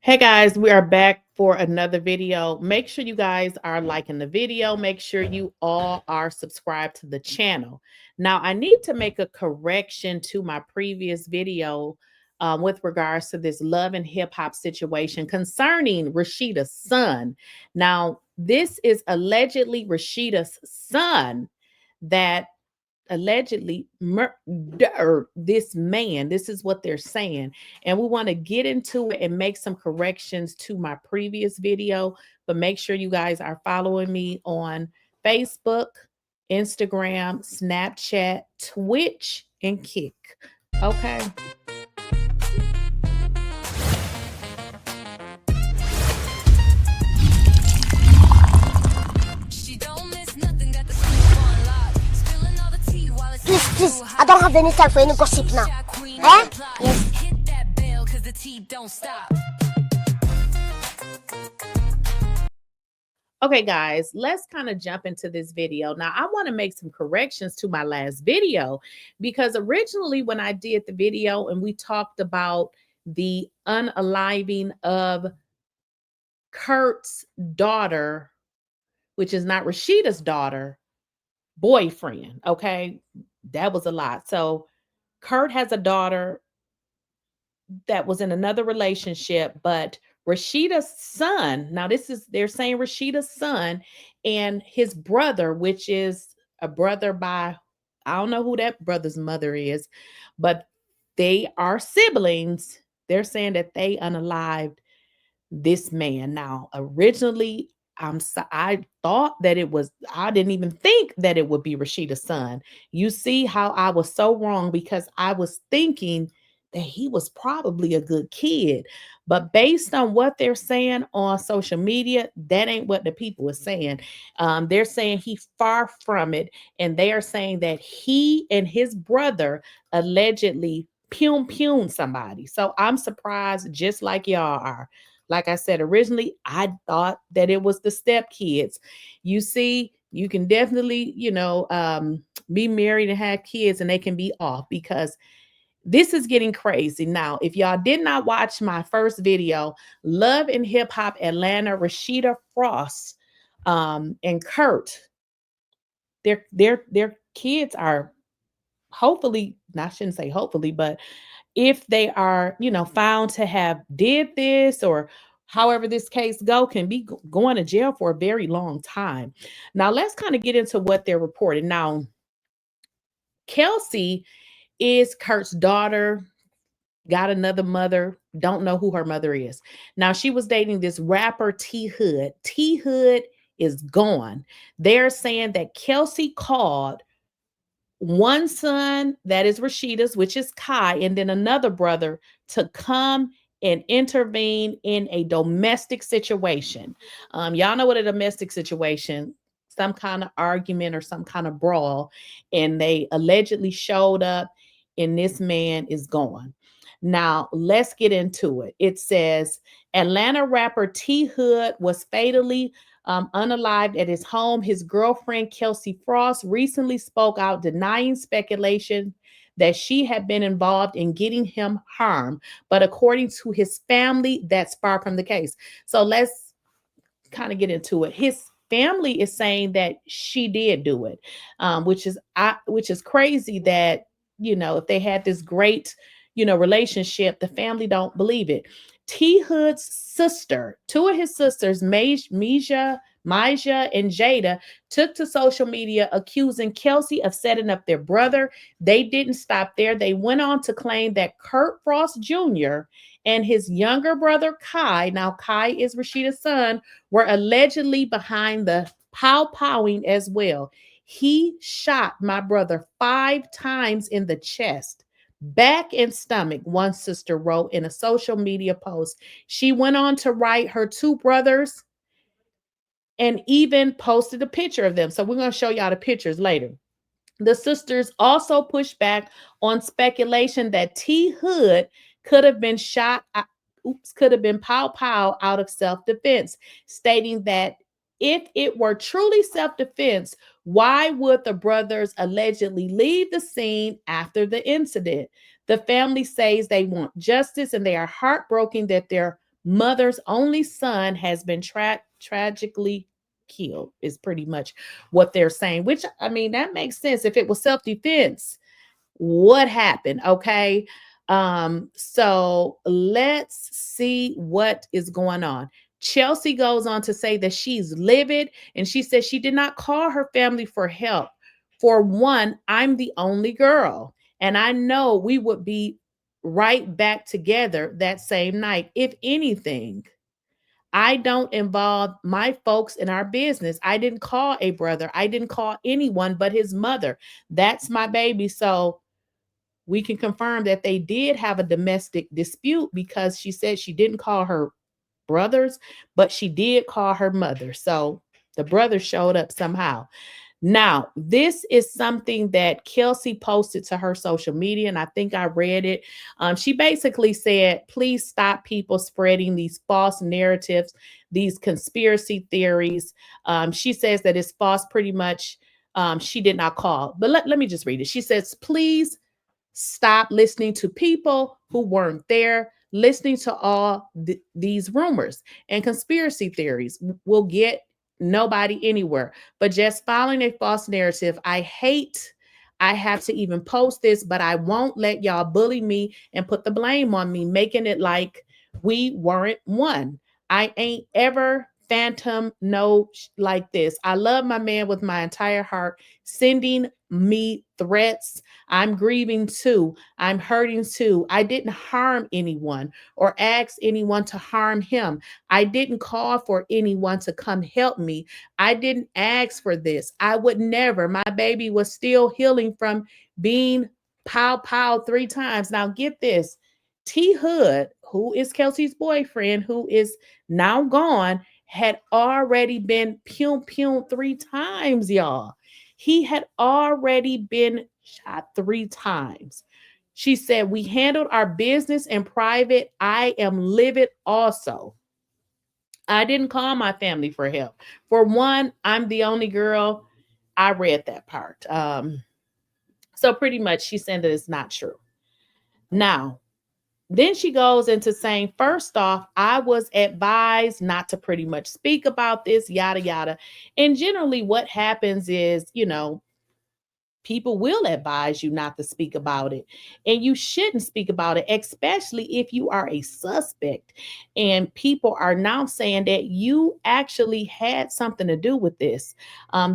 Hey guys, we are back for another video. Make sure you guys are liking the video. Make sure you all are subscribed to the channel. Now, I need to make a correction to my previous video with regards to this love and hip hop situation concerning Rasheeda's son. Now, this is allegedly Rasheeda's son that allegedly murdered this man. This is what they're saying. And we want to get into it and make some corrections to my previous video. But make sure you guys are following me on Facebook, Instagram, Snapchat, Twitch, and Kick. Okay. Please, I don't have any time for any gossip now. Eh? Yes. Okay, guys, let's kind of jump into this video. Now, I want to make some corrections to my last video because originally when I did the video and we talked about the unaliving of Kurt's daughter, which is not Rasheeda's daughter, boyfriend, okay? That was a lot. So Kurt has a daughter that was in another relationship, but Rasheeda's son, now this is they're saying Rasheeda's son and his brother, which is a brother by I don't know who that brother's mother is, but they are siblings. They're saying that they unalived this man. Now, originally, I thought that it was, I didn't even think that it would be Rasheeda's son. You see how I was so wrong because I was thinking that he was probably a good kid. But based on what they're saying on social media, that ain't what the people are saying. They're saying he far from it. And they are saying that he and his brother allegedly pum somebody. So I'm surprised, just like y'all are. Like I said, originally, I thought that it was the step kids. You see, you can definitely, be married and have kids and they can be off because this is getting crazy. Now, if y'all did not watch my first video, Love and Hip Hop Atlanta, Rasheeda Frost and Kurt, their kids are hopefully, I shouldn't say hopefully, but if they are, found to have did this or however this case go, can be going to jail for a very long time. Now let's kind of get into what they're reporting. Now, Kelsey is Kurt's daughter, got another mother, don't know who her mother is. Now she was dating this rapper T Hood. T Hood is gone. They're saying that Kelsey called one son that is Rasheeda's, which is Kai, and then another brother to come and intervene in a domestic situation. Y'all know what a domestic situation, some kind of argument or some kind of brawl, and they allegedly showed up, and this man is gone. Now, let's get into it. It says Atlanta rapper T Hood was fatally unalived at his home. His girlfriend, Kelsey Frost, recently spoke out denying speculation that she had been involved in getting him harm. But according to his family, that's far from the case. So let's kind of get into it. His family is saying that she did do it, which is crazy that if they had this great relationship, the family don't believe it. T Hood's sister, two of his sisters, Maja and Jada, took to social media accusing Kelsey of setting up their brother. They didn't stop there. They went on to claim that Kirk Frost Jr. and his younger brother Kai, now Kai is Rasheeda's son, were allegedly behind the powing as well. He shot my brother 5 times in the chest, back and stomach, one sister wrote in a social media post. She went on to write her two brothers and even posted a picture of them. So we're going to show y'all the pictures later. The sisters also pushed back on speculation that T Hood could have been could have been pow out of self-defense, stating that if it were truly self-defense, why would the brothers allegedly leave the scene after the incident? The family says they want justice and they are heartbroken that their mother's only son has been tragically killed, is pretty much what they're saying, which, I mean, that makes sense. If it was self-defense, what happened? Okay. So let's see what is going on. Chelsea goes on to say that she's livid, and she says she did not call her family for help. For one, I'm the only girl, and I know we would be right back together that same night. If anything, I don't involve my folks in our business. I didn't call a brother. I didn't call anyone but his mother. That's my baby. So we can confirm that they did have a domestic dispute, because she said she didn't call her brothers, but she did call her mother. So the brother showed up somehow. Now, this is something that Kelsey posted to her social media, and I think I read it. She basically said, please stop people spreading these false narratives, these conspiracy theories. She says that it's false pretty much. She did not call. But let me just read it. She says, please stop listening to people who weren't there. Listening to all these rumors and conspiracy theories will get nobody anywhere, but just following a false narrative. I have to even post this, but I won't let y'all bully me and put the blame on me, making it like we weren't one. I ain't ever phantom no like this. I love my man with my entire heart. Sending me threats. I'm grieving too. I'm hurting too. I didn't harm anyone or ask anyone to harm him. I didn't call for anyone to come help me. I didn't ask for this. I would never. My baby was still healing from being pow 3 times. Now get this. T Hood, who is Kelsey's boyfriend, who is now gone, had already been pew 3 times, y'all. He had already been shot 3 times. She said, we handled our business in private. I am livid also. I didn't call my family for help. For one, I'm the only girl. I read that part. So pretty much she said that it's not true. Now, then she goes into saying, first off, I was advised not to pretty much speak about this, yada, yada. And generally what happens is, people will advise you not to speak about it. And you shouldn't speak about it, especially if you are a suspect. And people are now saying that you actually had something to do with this.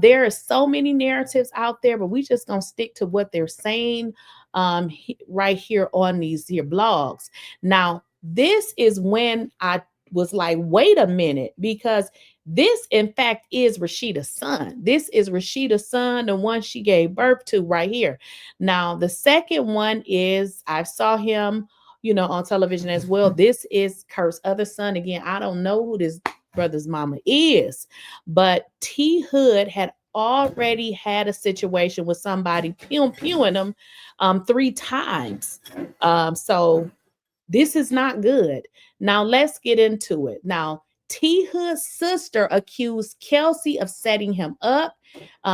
There are so many narratives out there, but we just going to stick to what they're saying right here on these here blogs. Now, this is when I was like, wait a minute, because this, in fact, is Rasheeda's son. This is Rasheeda's son, the one she gave birth to right here. Now, the second one is, I saw him, on television as well. This is Kirk's other son. Again, I don't know who this brother's mama is, but T Hood had already had a situation with somebody pewing him 3 times. So this is not good. Now, let's get into it. Now, T Hood's sister accused Kelsey of setting him up,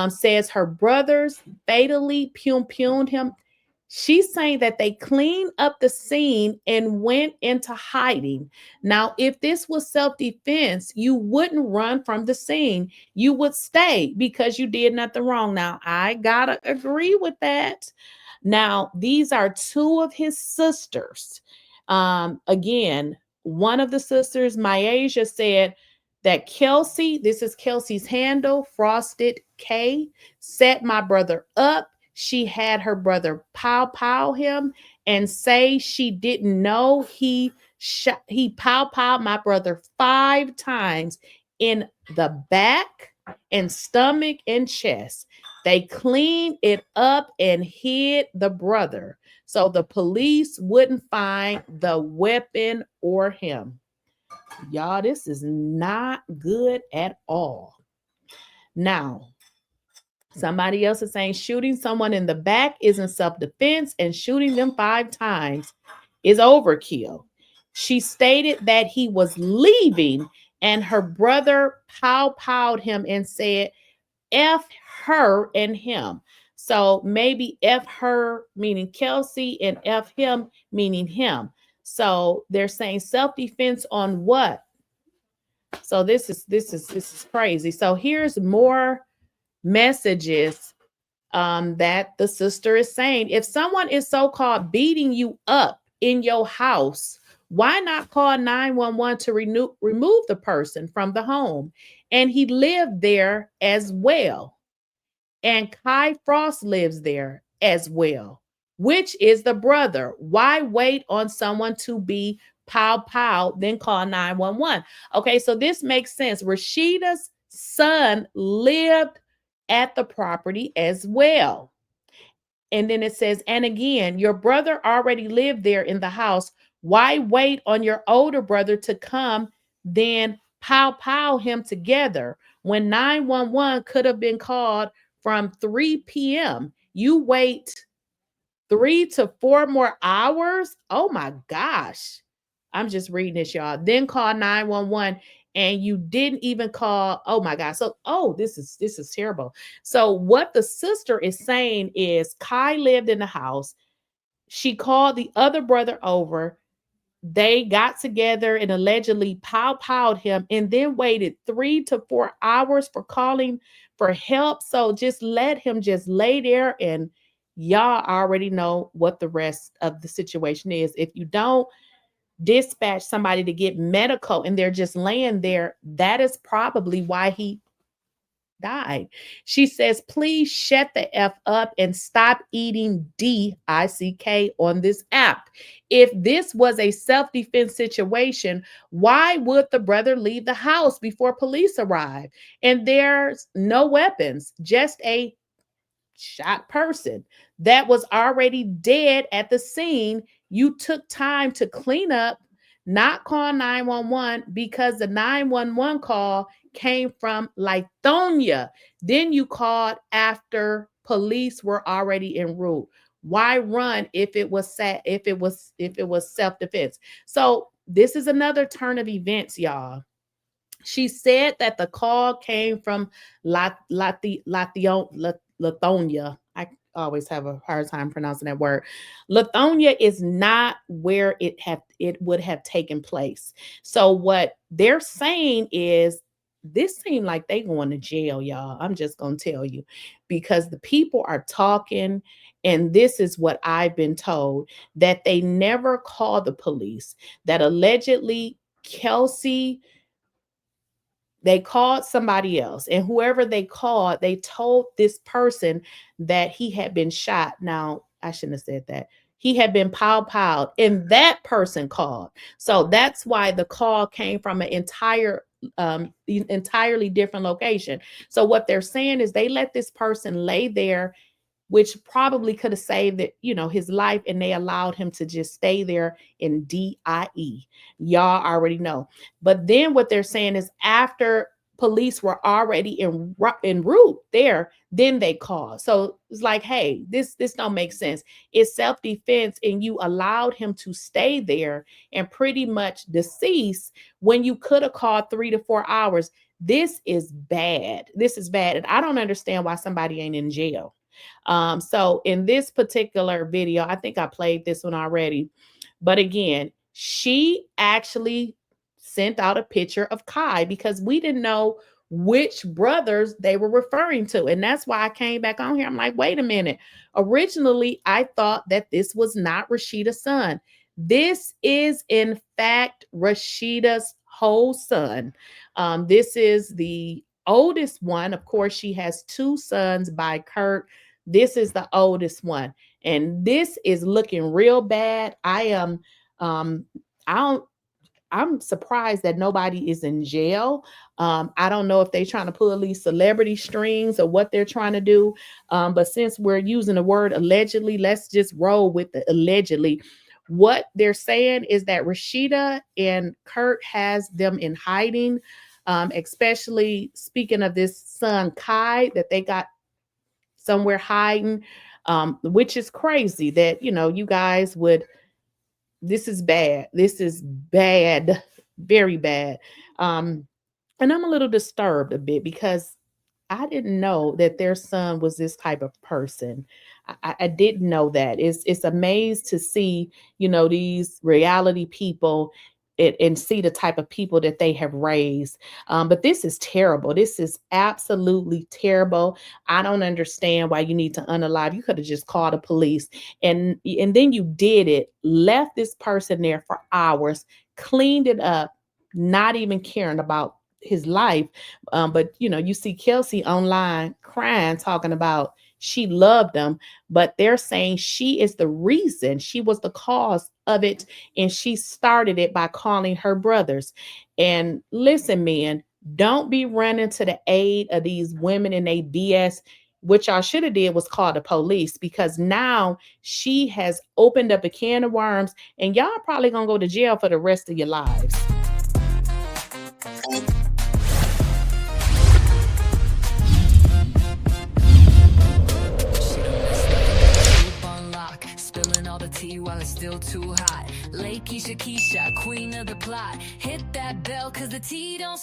says her brothers fatally pewed him. She's saying that they cleaned up the scene and went into hiding. Now, if this was self-defense, you wouldn't run from the scene. You would stay because you did nothing wrong. Now, I gotta agree with that. Now, these are 2 of his sisters. Again, one of the sisters, Myasia, said that Kelsey, this is Kelsey's handle, Frosted K, set my brother up. She had her brother pow him and say she didn't know he pow my brother 5 times in the back and stomach and chest. They cleaned it up and hid the brother so the police wouldn't find the weapon or him. Y'all, this is not good at all. Now, somebody else is saying shooting someone in the back isn't self-defense and shooting them 5 times is overkill. She stated that he was leaving and her brother powed him and said, F her and him. So maybe F her meaning Kelsey and F him meaning him. So they're saying self-defense on what? So this is crazy. So here's more messages that the sister is saying. If someone is so-called beating you up in your house, why not call 911 to remove the person from the home? And he lived there as well. And Kai Frost lives there as well, which is the brother. Why wait on someone to be pow pow, then call 911? Okay, so this makes sense. Rasheeda's son lived at the property as well. And then it says, and again, your brother already lived there in the house. Why wait on your older brother to come, then pow pow him together when 911 could have been called from 3 p.m.? You wait 3 to 4 more hours. Oh my gosh. I'm just reading this, y'all. Then call 911 and you didn't even call. Oh my God. So, this is terrible. So what the sister is saying is Kai lived in the house. She called the other brother over. They got together and allegedly pow-powed him and then waited 3 to 4 hours for calling for help. So just let him just lay there, and y'all already know what the rest of the situation is. If you don't dispatch somebody to get medical and they're just laying there, that is probably why he died. She says, please shut the F up and stop eating DICK on this app. If this was a self-defense situation, why would the brother leave the house before police arrive? And there's no weapons, just a shot person that was already dead at the scene. You took time to clean up, not call 911 because the 911 call came from Lithonia. Then you called after police were already en route. Why run if it was self-defense? So this is another turn of events, y'all. She said that the call came from Lithonia. I always have a hard time pronouncing that word. Lithonia is not where it would have taken place. So what they're saying is this seemed like they going to jail, y'all. I'm just gonna tell you, because the people are talking, and this is what I've been told, that they never called the police, that allegedly Kelsey, they called somebody else, and whoever they called, they told this person that he had been shot. Now, I shouldn't have said that. He had been pow-powed, and that person called. So that's why the call came from an entirely different location. So what they're saying is they let this person lay there, which probably could have saved his life, and they allowed him to just stay there in DIE. Y'all already know. But then what they're saying is after police were already en route there, then they called. So it's like, hey, this don't make sense. It's self-defense, and you allowed him to stay there and pretty much deceased when you could have called 3 to 4 hours. This is bad. This is bad. And I don't understand why somebody ain't in jail. So in this particular video, I think I played this one already, but again, she actually sent out a picture of Kai because we didn't know which brothers they were referring to. And that's why I came back on here. I'm like, wait a minute. Originally, I thought that this was not Rasheeda's son. This is, in fact, Rasheeda's whole son. This is the oldest one. Of course, she has 2 sons by Kirk. This is the oldest one, and this is looking real bad. I'm surprised that nobody is in jail. I don't know if they're trying to pull these celebrity strings or what they're trying to do. But since we're using the word allegedly, let's just roll with the allegedly. What they're saying is that Rasheeda and Kirk has them in hiding, especially speaking of this son Kai that they got somewhere hiding, which is crazy that, you guys would, this is bad. This is bad, very bad. And I'm a little disturbed a bit because I didn't know that their son was this type of person. I didn't know that. It's amazed to see, these reality people and see the type of people that they have raised. But this is terrible. This is absolutely terrible. I don't understand why you need to unalive. You could have just called the police, and then you did it, left this person there for hours, cleaned it up, not even caring about his life. But you see Kelsey online crying, talking about she loved him, but they're saying she is the reason, she was the cause of it, and she started it by calling her brothers. And listen, men, don't be running to the aid of these women and they BS. What y'all should have did was call the police, because now she has opened up a can of worms, and y'all probably gonna go to jail for the rest of your lives. While it's still too hot. Lake Keisha, queen of the plot. Hit that bell, cause the tea don't